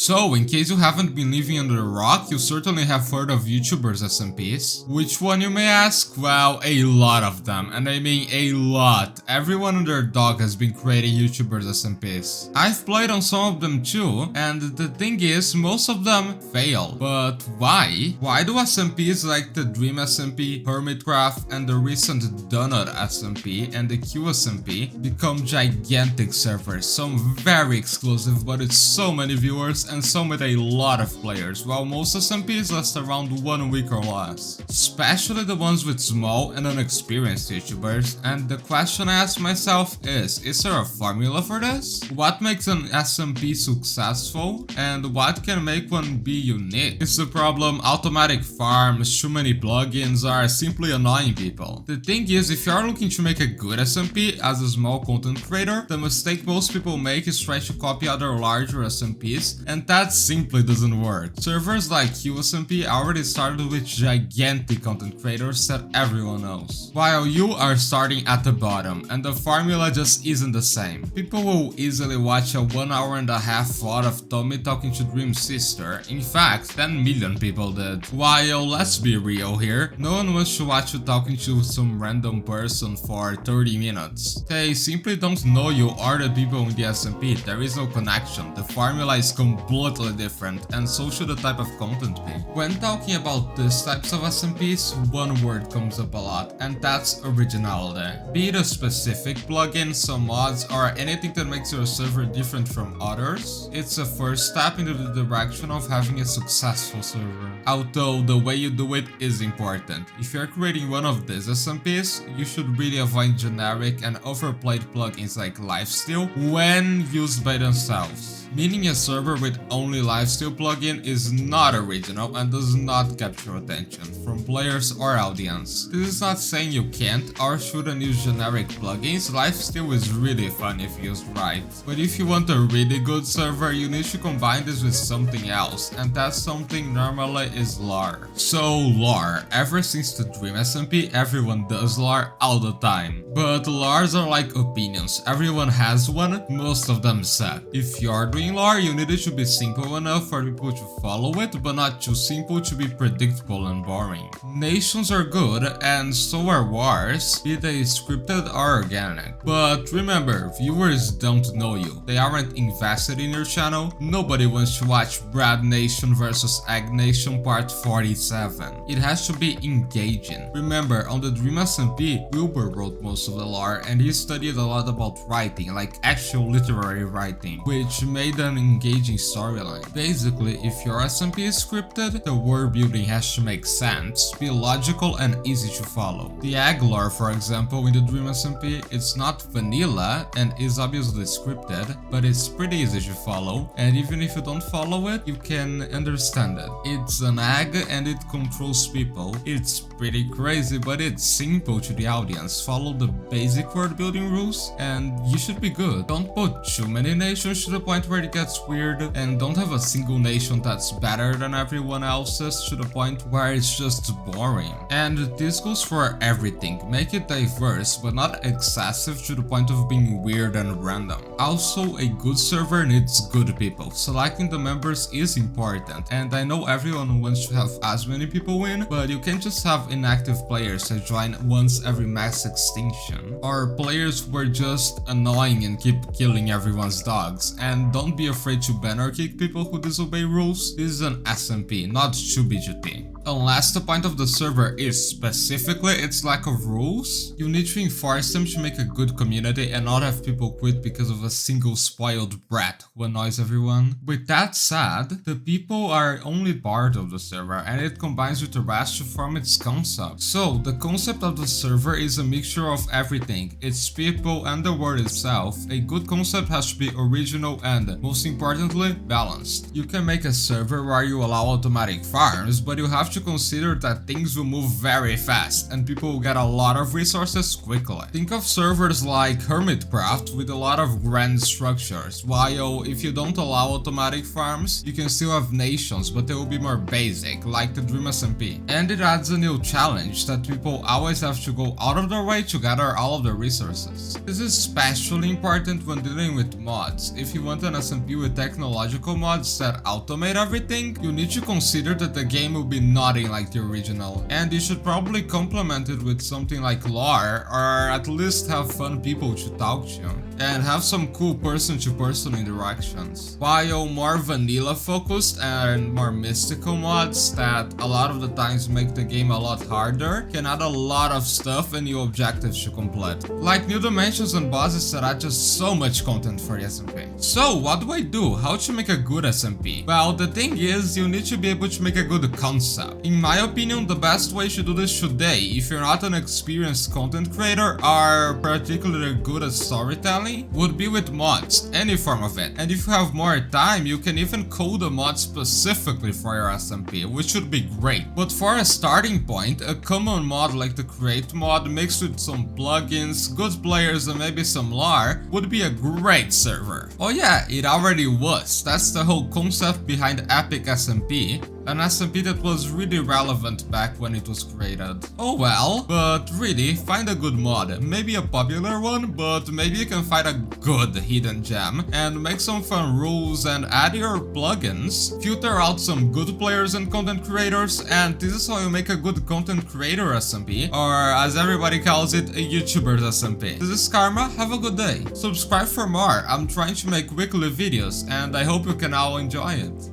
So, in case you haven't been living under a rock, you certainly have heard of YouTubers SMPs. Which one, you may ask? Well, a lot of them, and I mean a lot. Everyone and their dog has been creating YouTubers SMPs. I've played on some of them too, and the thing is, most of them fail. But why? Why do SMPs like the Dream SMP, Hermitcraft, and the recent Donut SMP and the Q SMP become gigantic servers? Some very exclusive, but with so many viewers and some with a lot of players, while most SMPs last around 1 week or less. Especially the ones with small and unexperienced YouTubers, and the question I ask myself is there a formula for this? What makes an SMP successful, and what can make one be unique? Is the problem automatic farms, too many plugins, or simply annoying people? The thing is, if you are looking to make a good SMP as a small content creator, the mistake most people make is try to copy other larger SMPs, and that simply doesn't work. Servers like QSMP already started with gigantic content creators that everyone knows, while you are starting at the bottom, and the formula just isn't the same. People will easily watch a 1.5 hour VOD of Tommy talking to Dream's sister. In fact, 10 million people did. While, let's be real here, no one wants to watch you talking to some random person for 30 minutes. They simply don't know you or the people in the SMP, there is no connection, the formula is completely different, and so should the type of content be. When talking about these types of SMPs, one word comes up a lot, and that's originality. Be it a specific plugin, some mods, or anything that makes your server different from others, it's a first step into the direction of having a successful server. Although the way you do it is important. If you're creating one of these SMPs, you should really avoid generic and overplayed plugins like Lifesteal when used by themselves. Meaning a server with only Lifesteal plugin is not original and does not capture attention from players or audience. This is not saying you can't or shouldn't use generic plugins. Lifesteal is really fun if used right. But if you want a really good server, you need to combine this with something else, and that something normally is lore. So lore, ever since the Dream SMP, everyone does lore all the time. But lores are like opinions, everyone has one, most of them suck. If you're doing lore, you need it to be simple enough for people to follow it, but not too simple to be predictable and boring. Nations are good, and so are wars, be they scripted or organic. But remember, viewers don't know you, they aren't invested in your channel, nobody wants to watch Brad Nation vs Egg Nation part 47. It has to be engaging. Remember, on the Dream SMP, Wilbur wrote most of the lore, and he studied a lot about writing, like actual literary writing, which made an engaging storyline. Basically, if your SMP is scripted, the world building has to make sense, be logical and easy to follow. The egg lore, for example, in the Dream SMP, it's not vanilla and is obviously scripted, but it's pretty easy to follow, and even if you don't follow it, you can understand it. It's an egg and it controls people. It's pretty crazy, but it's simple to the audience. Follow the basic world building rules and you should be good. Don't put too many nations to the point where it gets weird, and don't have a single nation that's better than everyone else's to the point where it's just boring. And this goes for everything. Make it diverse, but not excessive to the point of being weird and random. Also, a good server needs good people. Selecting the members is important, and I know everyone wants to have as many people win, but you can't just have inactive players that join once every mass extinction, or players who are just annoying and keep killing everyone's dogs. And don't be afraid to ban or kick people who disobey rules. This is an SMP, not 2BGT. Unless the point of the server is specifically its lack of rules, you need to enforce them to make a good community and not have people quit because of a single spoiled brat who annoys everyone. With that said, the people are only part of the server, and it combines with the rest to form its concept. So the concept of the server is a mixture of everything, its people and the world itself. A good concept has to be original and, most importantly, balanced. You can make a server where you allow automatic farms, but you have to consider that things will move very fast and people will get a lot of resources quickly. Think of servers like Hermitcraft with a lot of grand structures, while if you don't allow automatic farms, you can still have nations, but they will be more basic, like the Dream SMP. And it adds a new challenge that people always have to go out of their way to gather all of the resources. This is especially important when dealing with mods. If you want an SMP with technological mods that automate everything, you need to consider that the game will be nothing like the original, and you should probably complement it with something like lore, or at least have fun people to talk to, and have some cool person-to-person interactions. While more vanilla focused and more mystical mods that a lot of the times make the game a lot harder can add a lot of stuff and new objectives to complete, like new dimensions and bosses that add just so much content for the SMP. So what do I do? How to make a good SMP? Well, the thing is, you need to be able to make a good concept. In my opinion, the best way to do this today, if you're not an experienced content creator or particularly good at storytelling, would be with mods, any form of it. And if you have more time, you can even code a mod specifically for your SMP, which would be great. But for a starting point, a common mod like the Create mod mixed with some plugins, good players and maybe some lore would be a great server. Oh yeah, it already was. That's the whole concept behind Epic SMP, an SMP that was really relevant back when it was created. Oh well, but really, find a good mod, maybe a popular one, but maybe you can find a good hidden gem, and make some fun rules and add your plugins, filter out some good players and content creators, and this is how you make a good content creator SMP, or as everybody calls it, a Youtubers SMP. This is Karma, have a good day. Subscribe for more, I'm trying to make weekly videos, and I hope you can all enjoy it.